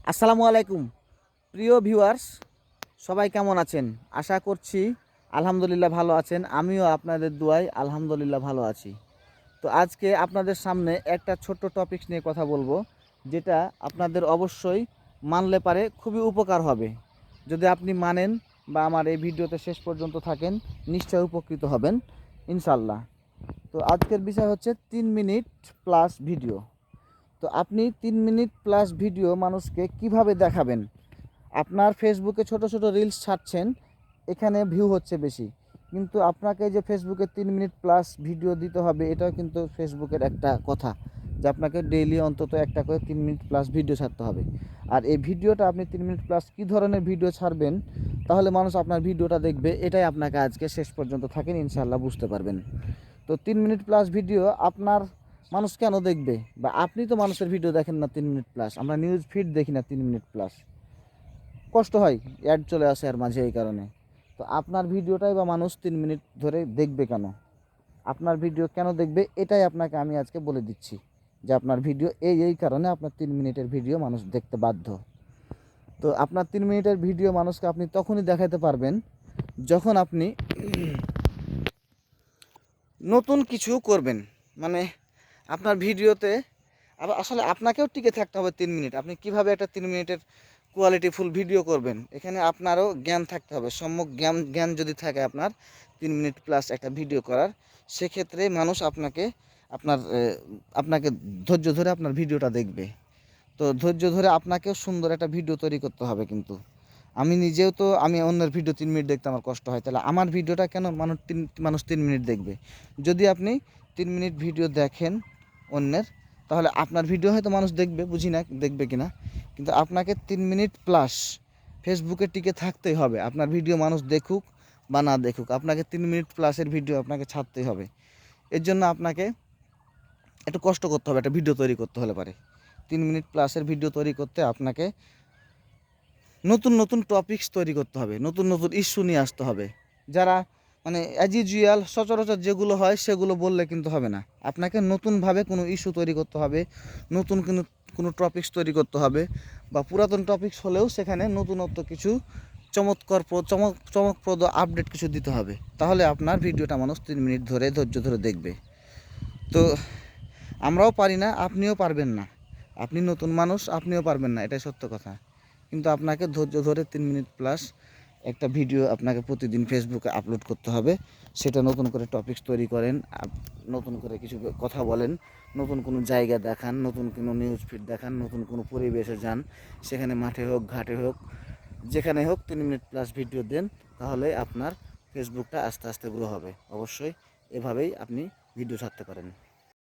আসসালামু আলাইকুম প্রিয় ভিউয়ার্স, সবাই কেমন আছেন? আশা করছি আলহামদুলিল্লাহ ভালো আছেন। আমিও আপনাদের দোয়ায় আলহামদুলিল্লাহ ভালো আছি। তো আজকে আপনাদের সামনে একটা ছোট্ট টপিকস নিয়ে কথা বলবো, যেটা আপনাদের অবশ্যই মানলে পারে খুবই উপকার হবে। যদি আপনি মানেন বা আমার এই ভিডিওতে শেষ পর্যন্ত থাকেন, নিশ্চয়ই উপকৃত হবেন ইনশাল্লাহ। তো আজকের বিষয় হচ্ছে 3 মিনিট প্লাস ভিডিও। তো আপনি 3 মিনিট প্লাস ভিডিও মানুষকে কিভাবে দেখাবেন? আপনার ফেসবুকে ছোট ছোট রিলস ছাড়ছেন, এখানে ভিউ হচ্ছে বেশি, কিন্তু আপনাকে যে ফেসবুকে 3 মিনিট প্লাস ভিডিও দিতে হবে, এটাও কিন্তু ফেসবুকের একটা কথা যে আপনাকে ডেইলি অন্তত একটা করে 3 মিনিট প্লাস ভিডিও ছাড়তে হবে। আর এই ভিডিওটা আপনি 3 মিনিট প্লাস কী ধরনের ভিডিও ছাড়বেন, তাহলে মানুষ আপনার ভিডিওটা দেখবে, এটাই আপনাকে আজকে শেষ পর্যন্ত থাকেন ইনশাল্লাহ বুঝতে পারবেন। তো 3 মিনিট প্লাস ভিডিও আপনার মানুষ কেন দেখবে? বা আপনি তো মানুষের ভিডিও দেখেন না 3 মিনিট প্লাস, আমরা নিউজ ফিড দেখি না 3 মিনিট প্লাস, কষ্ট হয়, অ্যাড চলে আসে আর মাঝে, এই কারণে। তো আপনার ভিডিওটাই বা মানুষ 3 মিনিট ধরে দেখবে কেন? আপনার ভিডিও কেন দেখবে, এটাই আপনাকে আমি আজকে বলে দিচ্ছি যে আপনার ভিডিও এই কারণে আপনার 3 মিনিটের ভিডিও মানুষ দেখতে বাধ্য। তো আপনার 3 মিনিটের ভিডিও মানুষকে আপনি তখনই দেখাতে পারবেন যখন আপনি নতুন কিছু করবেন। মানে আপনার ভিডিওতে আবার আসলে আপনাকেও টিকে থাকতে হবে 3 মিনিট। আপনি কিভাবে একটা 3 মিনিটের কোয়ালিটিফুল ভিডিও করবেন, এখানে আপনারও জ্ঞান থাকতে হবে, সম্যক জ্ঞান জ্ঞান যদি থাকে আপনার 3 মিনিট প্লাস একটা ভিডিও করার, সেক্ষেত্রে মানুষ আপনার আপনাকে ধৈর্য ধরে আপনার ভিডিওটা দেখবে। তো ধৈর্য ধরে আপনাকেও সুন্দর একটা ভিডিও তৈরি করতে হবে। কিন্তু আমি নিজেও তো, আমি অন্যের ভিডিও 3 মিনিট দেখতে আমার কষ্ট হয়, তাহলে আমার ভিডিওটা কেন মানুষ 3 মিনিট দেখবে? যদি আপনি 3 মিনিট ভিডিও দেখেন অন্যের, তাহলে আপনার ভিডিও হয়তো মানুষ দেখবে, বুঝি না দেখবে কিনা, কিন্তু আপনাকে 3 মিনিট প্লাস ফেসবুকে টিকে থাকতেই হবে। আপনার ভিডিও মানুষ দেখুক বা না দেখুক, আপনাকে 3 মিনিট প্লাসের ভিডিও আপনাকে ছাড়তেই হবে। এর জন্য আপনাকে একটু কষ্ট করতে হবে, একটা ভিডিও তৈরি করতে হলে পারে। 3 মিনিট প্লাসের ভিডিও তৈরি করতে আপনাকে নতুন নতুন টপিকস তৈরি করতে হবে, নতুন নতুন ইস্যু নিয়ে আসতে হবে। যারা মানে অ্যাজ ইউজুয়াল সচরাচর যেগুলো হয় সেগুলো বললে কিন্তু হবে না, আপনাকে নতুনভাবে কোনো ইস্যু তৈরি করতে হবে, নতুন কোনো টপিকস তৈরি করতে হবে, বা পুরাতন টপিকস হলেও সেখানে নতুনত্ব কিছু চমকপ্রদ আপডেট কিছু দিতে হবে। তাহলে আপনার ভিডিওটা মানুষ 3 মিনিট ধরে ধৈর্য ধরে দেখবে। তো আমরাও পারি না, আপনিও পারবেন না, আপনি নতুন মানুষ, আপনিও পারবেন না, এটাই সত্য কথা। কিন্তু আপনাকে ধৈর্য ধরে 3 মিনিট প্লাস একটা ভিডিও আপনাকে প্রতিদিন ফেসবুকে আপলোড করতে হবে। সেটা নতুন করে টপিকস তৈরি করেন, নতুন করে কিছু কথা বলেন, নতুন কোনো জায়গা দেখান, নতুন কোনো নিউজ ফিড দেখান, নতুন কোনো পরিবেশে যান, সেখানে মাঠে হোক ঘাটে হোক যেখানে হোক 3 মিনিট প্লাস ভিডিও দেন। তাহলে আপনার ফেসবুকটা আস্তে আস্তে গ্রো হবে। অবশ্যই এভাবেই আপনি ভিডিও ছাড়তে পারেন।